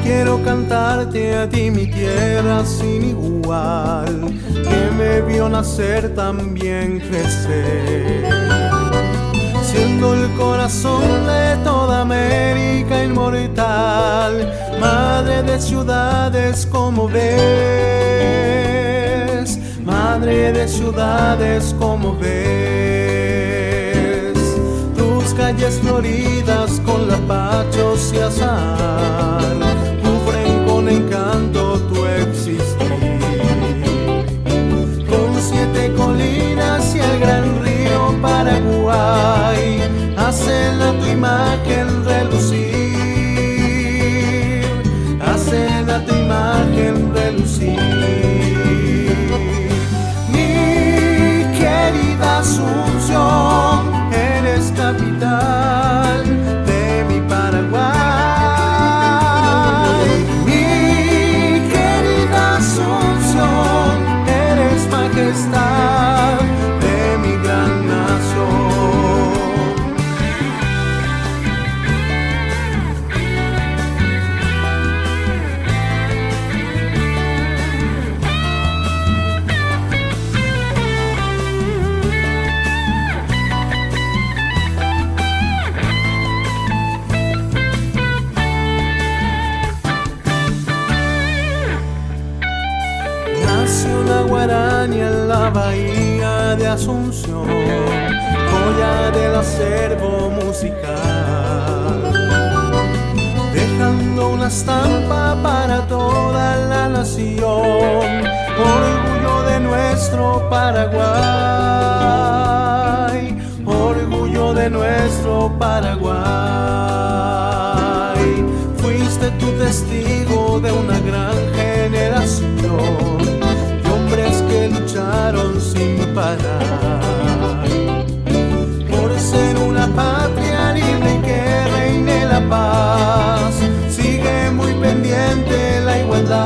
Quiero cantarte a ti, mi tierra sin igual, que me vio nacer, también crecer, siendo el corazón de toda América inmortal, madre de ciudades como ves, madre de ciudades como ves, tus calles floridas con lapachos y azar, con encanto tu existir, con 7 colinas y el gran río Paraguay, hacen a tu imagen relucir, hacen a tu imagen relucir. Mi querida Asunción, eres capital de mi Paraguay. Majestad de mi gran nación. Nació una guaraña en la bahía de Asunción, joya del acervo musical, dejando una estampa para toda la nación, orgullo de nuestro Paraguay, orgullo de nuestro Paraguay. Fuiste tu testigo de una gran generación, que lucharon sin parar por ser una patria libre y que reine la paz. Sigue muy pendiente la igualdad,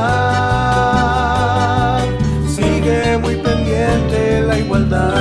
sigue muy pendiente la igualdad.